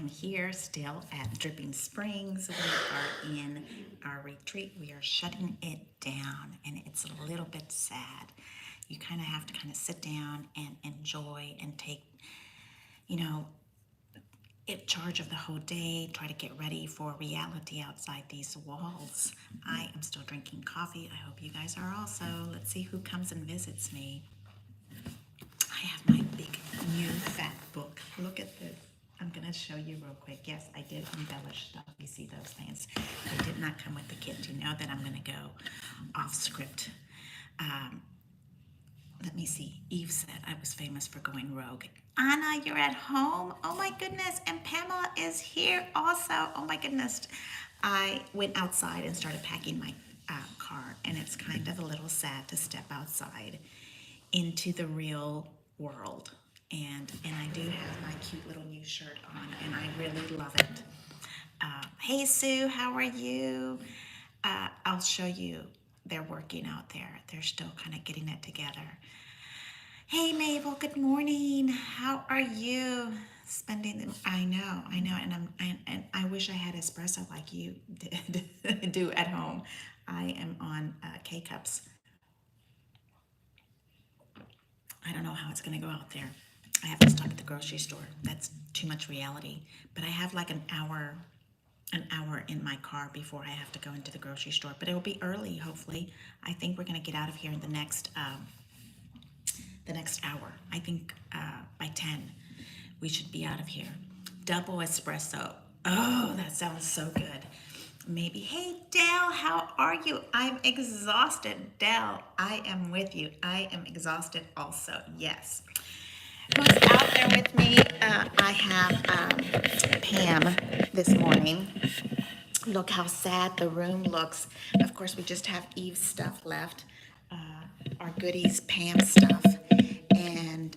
here still at Dripping Springs. We are in our retreat. We are shutting it down, and it's a little bit sad. You kind of have to kind of sit down and enjoy and take, you know, charge of the whole day, try to get ready for reality outside these walls. I am still drinking coffee. I hope you guys are also. Let's see who comes and visits me. I have my big new fat book. Look at this. I'm going to show you real quick. Yes, I did embellish stuff. You see those things. They did not come with the kit. You know that I'm going to go off script. Let me see. Eve said I was famous for going rogue. Anna, you're at home? Oh my goodness. And Pamela is here also. Oh my goodness. I went outside and started packing my car, and it's kind of a little sad to step outside into the real world. And I do have my cute little new shirt on, and I really love it. Hey Sue, how are you? I'll show you. They're working out there. They're still kind of getting it together. Hey Mabel, good morning. How are you spending the, I know, and I wish I had espresso like you did do at home. I am on K-Cups. I don't know how it's going to go out there. I have to stop at the grocery store. That's too much reality. But I have like an hour in my car before I have to go into the grocery store. But it'll be early, hopefully. I think we're going to get out of here in the next hour. I think by 10 we should be out of here. Double espresso. Oh, that sounds so good. Maybe. Hey Dale, how are you? I'm exhausted. Dale, I am with you. I am exhausted also. Yes. Who's out there with me? I have Pam this morning. Look how sad the room looks. Of course, we just have Eve's stuff left. Our goodies, Pam's stuff, and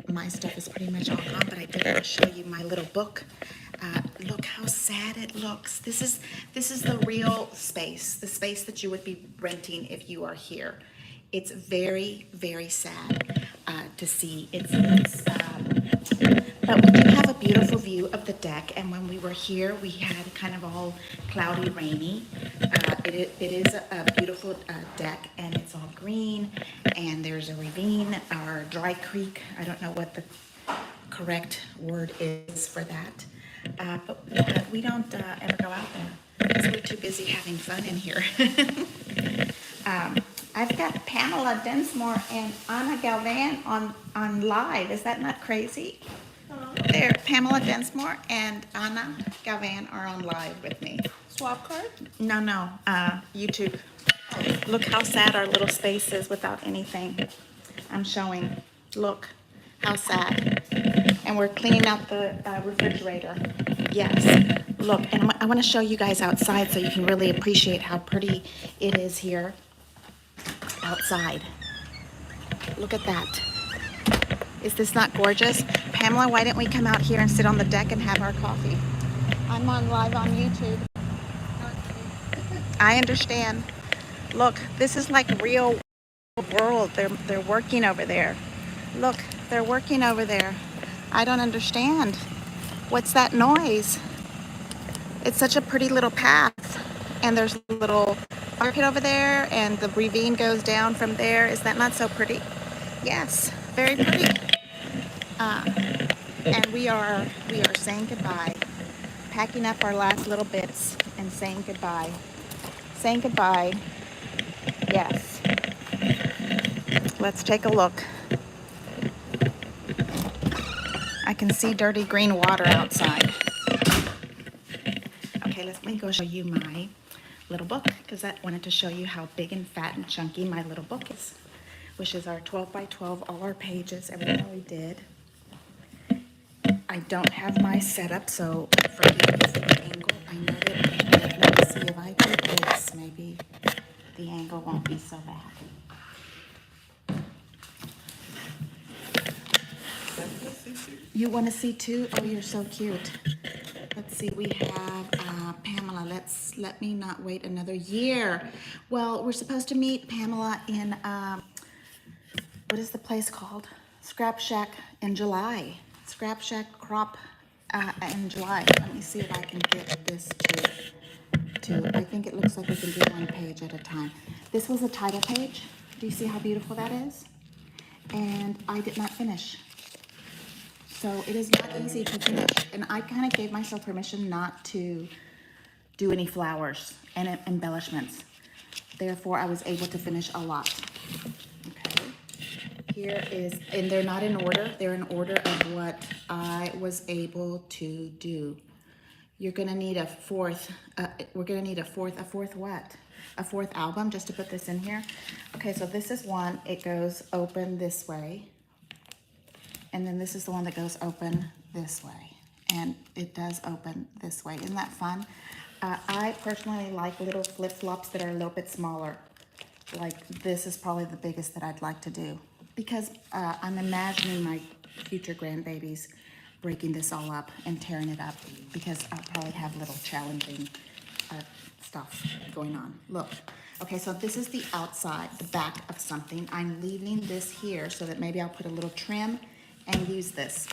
my stuff is pretty much all gone. But I did want to show you my little book. Look how sad it looks. This is the real space, the space that you would be renting if you are here. It's very, very sad to see. But we do have a beautiful view of the deck, and when we were here, we had kind of all cloudy, rainy. It is a beautiful deck, and it's all green, and there's a ravine or dry creek. I don't know what the correct word is for that, but we don't ever go out there because we're too busy having fun in here. I've got Pamela Densmore and Anna Galvan on live. Is that not crazy? There, Pamela Densmore and Anna Galvan are on live with me. Swap card? No, YouTube. Look how sad our little space is without anything. I'm showing. Look how sad. And we're cleaning out the refrigerator. Yes. Look, and I want to show you guys outside so you can really appreciate how pretty it is here outside. Look at that. Is this not gorgeous? Pamela, why didn't we come out here and sit on the deck and have our coffee? I'm on live on YouTube. I understand. Look, this is like real world. They're working over there. Look, they're working over there. I don't understand. What's that noise? It's such a pretty little path. And there's a little fire pit over there, and the ravine goes down from there. Is that not so pretty? Yes, very pretty. And we are saying goodbye, packing up our last little bits and saying goodbye. Saying goodbye. Yes. Let's take a look. I can see dirty green water outside. Okay, let me go show you my little book, because I wanted to show you how big and fat and chunky my little book is, which is our 12 by 12, all our pages, everything we did. I don't have my setup, so forgive me for the angle. I know that. Let me see if I do this, maybe the angle won't be so bad. You want to see too? Oh, you're so cute. Let's see, we have Pamela. Let me not wait another year. Well, we're supposed to meet Pamela in, what is the place called? Scrap Shack in July. Scrap Shack Crop in July. Let me see if I can get this to, I think it looks like we can do one page at a time. This was a title page. Do you see how beautiful that is? And I did not finish. So it is not easy to finish. And I kind of gave myself permission not to do any flowers and embellishments. Therefore, I was able to finish a lot. Okay. Here is, and they're not in order. They're in order of what I was able to do. You're gonna need a fourth, we're gonna need a fourth what? A fourth album just to put this in here. Okay, so this is one, it goes open this way. And then this is the one that goes open this way. And it does open this way. Isn't that fun? I personally like little flip-flops that are a little bit smaller. Like this is probably the biggest that I'd like to do. Because I'm imagining my future grandbabies breaking this all up and tearing it up. Because I'll probably have little challenging stuff going on. Look. Okay, so this is the outside, the back of something. I'm leaving this here so that maybe I'll put a little trim and use this.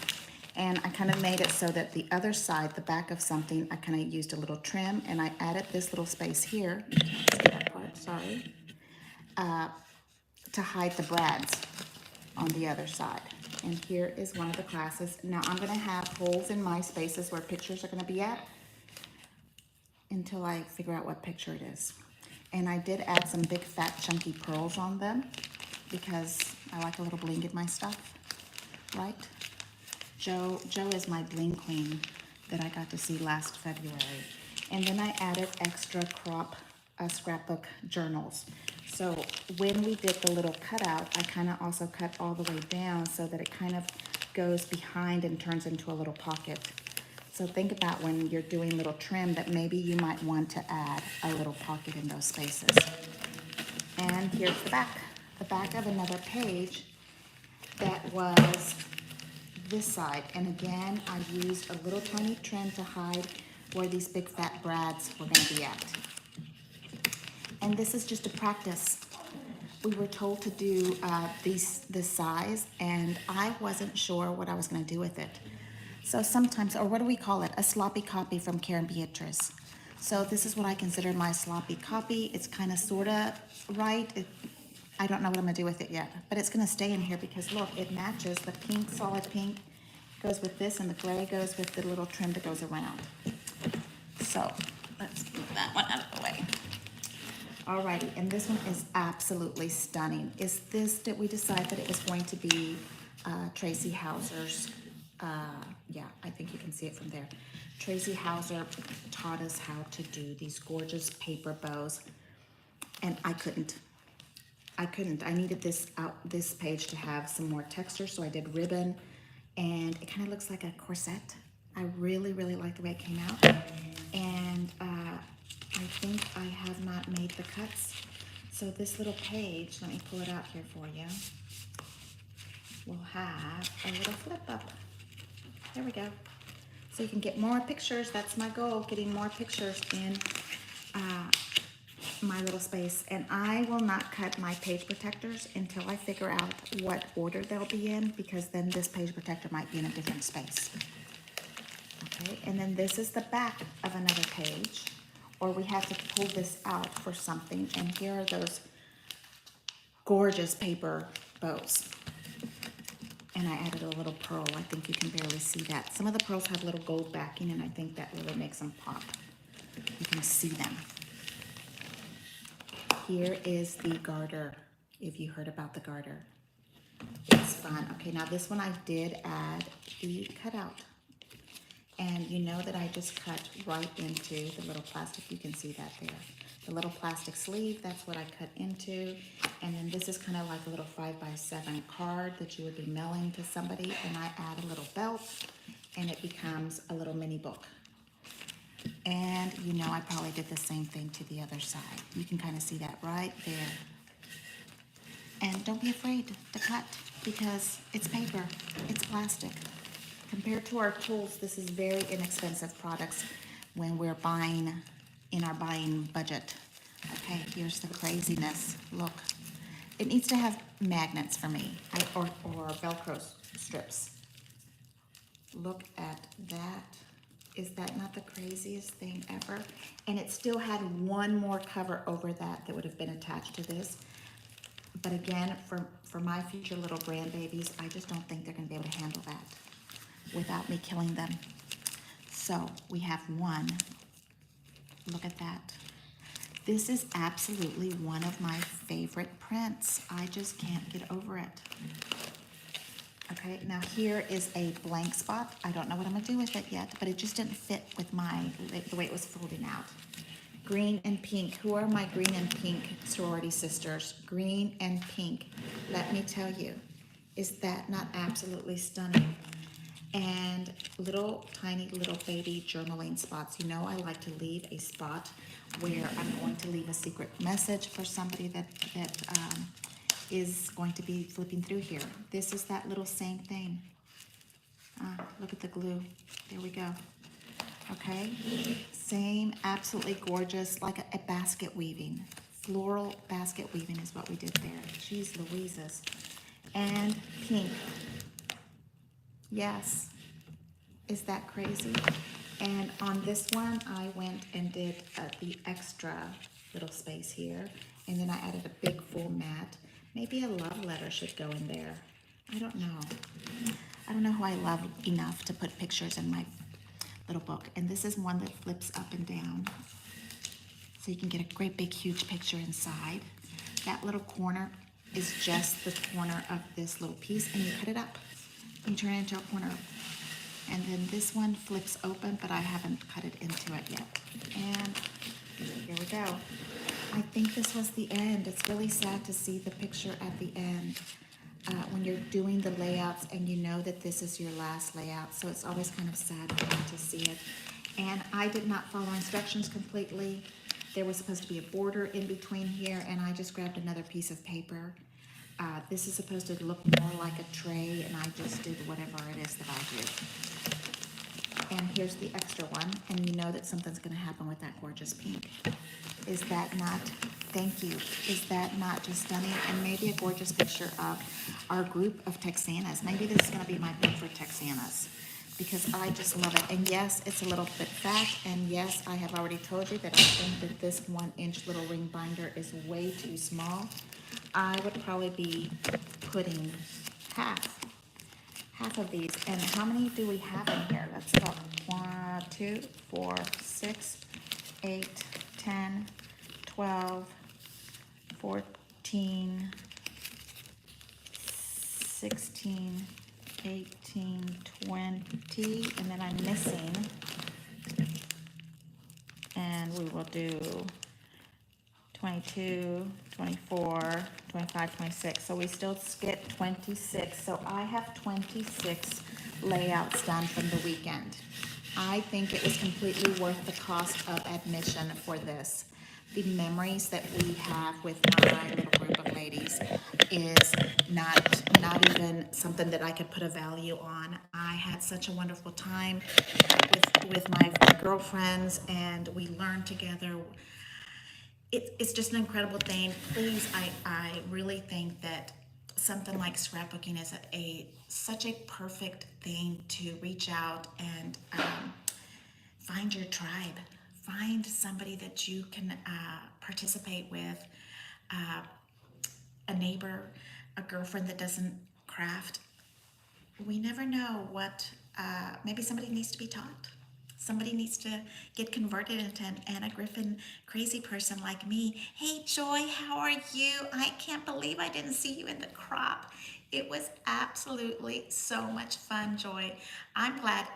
And I kind of made it so that the other side, the back of something, I kind of used a little trim and I added this little space here. You can't see that part, sorry. To hide the brads on the other side. And here is one of the classes. Now I'm gonna have holes in my spaces where pictures are gonna be at until I figure out what picture it is. And I did add some big fat chunky pearls on them because I like a little bling in my stuff, right? Joe is my bling queen that I got to see last February. And then I added extra crop scrapbook journals. So when we did the little cutout, I kind of also cut all the way down so that it kind of goes behind and turns into a little pocket. So think about when you're doing little trim that maybe you might want to add a little pocket in those spaces. And here's the back of another page that was this side. And again, I used a little tiny trim to hide where these big fat brads were gonna be at. And this is just a practice. We were told to do this size and I wasn't sure what I was gonna do with it. So sometimes, or what do we call it? A sloppy copy from Karen Beatrice. So this is what I consider my sloppy copy. It's kind of, sort of right. I don't know what I'm gonna do with it yet, but it's gonna stay in here because look, it matches. The pink, solid pink goes with this and the gray goes with the little trim that goes around. So let's move that one out of the way. Alrighty, and this one is absolutely stunning. Did we decide that it was going to be Tracy Hauser's? Yeah, I think you can see it from there. Tracy Hauser taught us how to do these gorgeous paper bows, and I couldn't. I needed this page to have some more texture, so I did ribbon, and it kind of looks like a corset. I really, really like the way it came out, and I think I have not made the cuts. So this little page, let me pull it out here for you, will have a little flip up. There we go. So you can get more pictures. That's my goal, getting more pictures in my little space. And I will not cut my page protectors until I figure out what order they'll be in, because then this page protector might be in a different space. Okay, and then this is the back of another page, or we have to pull this out for something. And here are those gorgeous paper bows. And I added a little pearl. I think you can barely see that. Some of the pearls have little gold backing, and I think that really makes them pop. You can see them. Here is the garter, if you heard about the garter. It's fun. Okay, now this one I did add the cutout. And you know that I just cut right into the little plastic. You can see that there. The little plastic sleeve, that's what I cut into. And then this is kind of like a little 5x7 card that you would be mailing to somebody. And I add a little belt and it becomes a little mini book. And you know I probably did the same thing to the other side. You can kind of see that right there. And don't be afraid to cut because it's paper, it's plastic. Compared to our tools, this is very inexpensive products when we're buying in our buying budget. Okay, here's the craziness. Look, it needs to have magnets for me, or Velcro strips. Look at that. Is that not the craziest thing ever? And it still had one more cover over that would have been attached to this. But again, for my future little grandbabies, I just don't think they're gonna be able to handle that without me killing them. So we have one. Look at that. This is absolutely one of my favorite prints. I just can't get over it. Okay, now here is a blank spot. I don't know what I'm gonna do with it yet, but it just didn't fit with the way it was folding out. Green and pink. Who are my green and pink sorority sisters? Green and pink. Let me tell you, is that not absolutely stunning? And tiny little baby journaling spots. You know I like to leave a spot where I'm going to leave a secret message for somebody that is going to be flipping through here. This is that little same thing. Look at the glue. There we go. Okay, same, absolutely gorgeous, like a basket weaving. Floral basket weaving is what we did there. Jeez Louises. And pink. Yes. Is that crazy? And on this one, I went and did the extra little space here. And then I added a big full mat. Maybe a love letter should go in there. I don't know. I don't know who I love enough to put pictures in my little book. And this is one that flips up and down. So you can get a great big huge picture inside. That little corner is just the corner of this little piece, and you cut it up. You turn it into a corner. And then this one flips open, but I haven't cut it into it yet. And here we go. I think this was the end. It's really sad to see the picture at the end when you're doing the layouts and you know that this is your last layout. So it's always kind of sad for me to see it. And I did not follow instructions completely. There was supposed to be a border in between here, and I just grabbed another piece of paper. This is supposed to look more like a tray, and I just did whatever it is that I do. And here's the extra one, and you know that something's gonna happen with that gorgeous pink. Is that not, thank you, is that not just stunning? And maybe a gorgeous picture of our group of Texanas. Maybe this is gonna be my book for Texanas, because I just love it. And yes, it's a little bit fat, and yes, I have already told you that I think that this 1-inch little ring binder is way too small. I would probably be putting half of these. And how many do we have in here? Let's go. 1, 2, 4, 6, 8, 10, 12, 14, 16, 18, 20, and then I'm missing. And we will do 22, 24, 25, 26. So we still get 26. So I have 26 layouts done from the weekend. I think it was completely worth the cost of admission for this. The memories that we have with my little group of ladies is not even something that I could put a value on. I had such a wonderful time with my girlfriends, and we learned together. It's just an incredible thing. Please, I really think that something like scrapbooking is such a perfect thing to reach out and find your tribe. Find somebody that you can participate with, a neighbor, a girlfriend that doesn't craft. We never know what, maybe somebody needs to be taught. Somebody needs to get converted into an Anna Griffin crazy person like me. Hey, Joy, how are you? I can't believe I didn't see you in the crop. It was absolutely so much fun, Joy. I'm glad.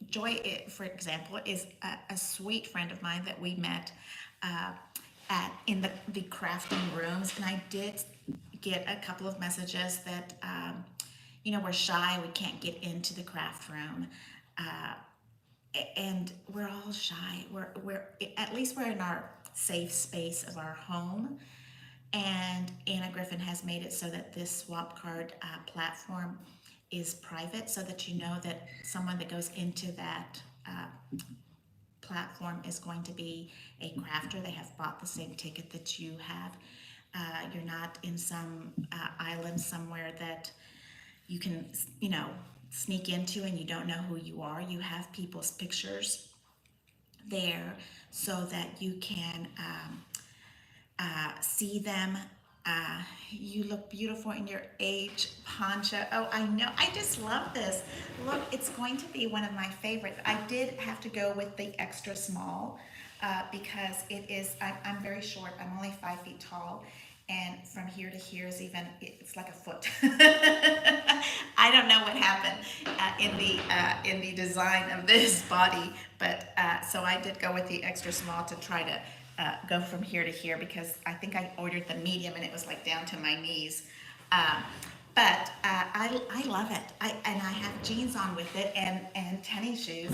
Joy, for example, is a sweet friend of mine that we met in the crafting rooms, and I did get a couple of messages that we're shy, we can't get into the craft room. And we're all shy. We're at least we're in our safe space of our home. And Anna Griffin has made it so that this swap card platform is private, so that you know that someone that goes into that platform is going to be a crafter. They have bought the same ticket that you have. You're not in some island somewhere that you can, sneak into and you don't know who you are, you have people's pictures there so that you can see them. You look beautiful in your age poncho. Oh, I know. I just love this. Look, it's going to be one of my favorites. I did have to go with the extra small because I'm very short. I'm only 5 feet tall. And from here to here is it's like a foot. I don't know what happened in the design of this body, but so I did go with the extra small to try to go from here to here because I think I ordered the medium and it was like down to my knees. But I love it. I have jeans on with it and tennis shoes.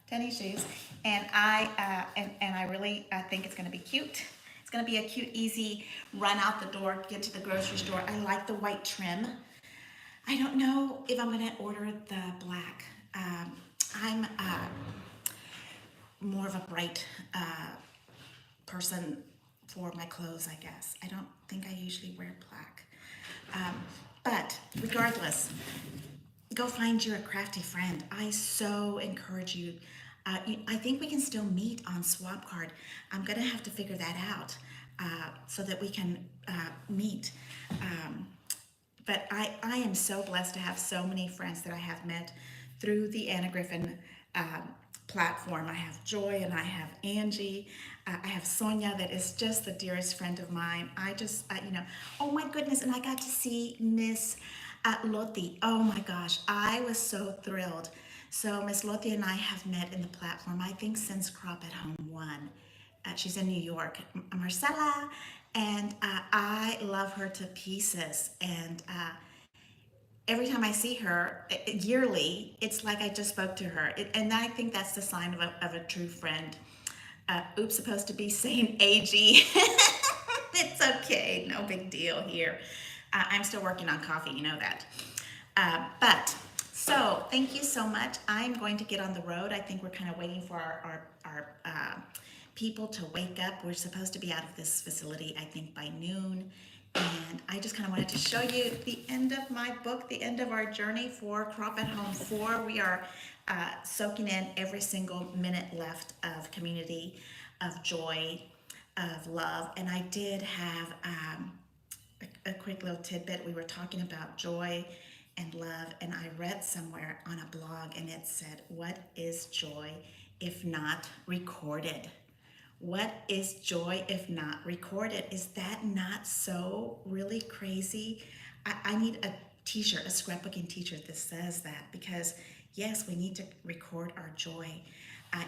Tennis shoes, and I really think it's going to be cute. It's going to be a cute, easy run out the door, get to the grocery store. I like the white trim. I don't know if I'm going to order the black. I'm more of a bright person for my clothes, I guess. I don't think I usually wear black. But regardless, go find you a crafty friend. I so encourage you. I think we can still meet on Swap Card. I'm gonna have to figure that out so that we can meet. But I am so blessed to have so many friends that I have met through the Anna Griffin platform. I have Joy and I have Angie. I have Sonia that is just the dearest friend of mine. I just, oh my goodness, and I got to see Miss Loti. Oh my gosh, I was so thrilled. So Miss Loti and I have met in the platform, I think since Crop at Home 1. She's in New York, Marcella, and I love her to pieces. And every time I see her yearly, it's like I just spoke to her. And I think that's the sign of a true friend. Oops, supposed to be saying AG. It's okay, no big deal here. I'm still working on coffee, you know that. So thank you so much. I'm going to get on the road. I think we're kind of waiting for our people to wake up. We're supposed to be out of this facility, I think, by noon. And I just kind of wanted to show you the end of my book, the end of our journey for Crop at Home 4. We are soaking in every single minute left of community, of joy, of love. And I did have a quick little tidbit. We were talking about joy and love, and I read somewhere on a blog and it said, what is joy if not recorded? What is joy if not recorded? Is that not so really crazy? I need a t-shirt, a scrapbooking t-shirt that says that, because yes, we need to record our joy.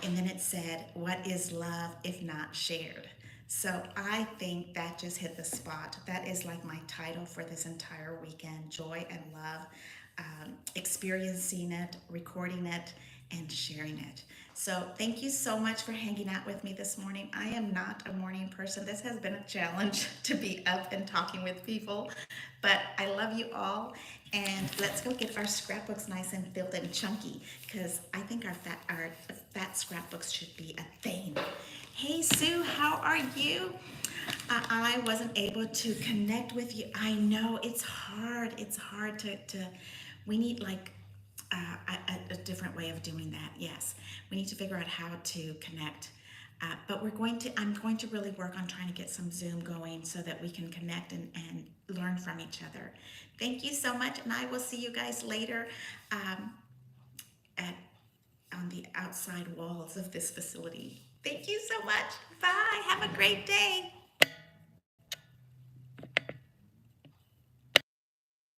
And then it said, what is love if not shared? So I think that just hit the spot. That is like my title for this entire weekend, joy and love, experiencing it, recording it, and sharing it. So thank you so much for hanging out with me this morning. I am not a morning person. This has been a challenge to be up and talking with people, but I love you all. And let's go get our scrapbooks nice and filled and chunky, because I think our fat scrapbooks should be a thing. Hey Sue, how are you? I wasn't able to connect with you. I know it's hard. It's hard to we need like a different way of doing that. Yes, we need to figure out how to connect. But I'm going to really work on trying to get some Zoom going so that we can connect and learn from each other. Thank you so much, and I will see you guys later on the outside walls of this facility. Thank you so much. Bye. Have a great day.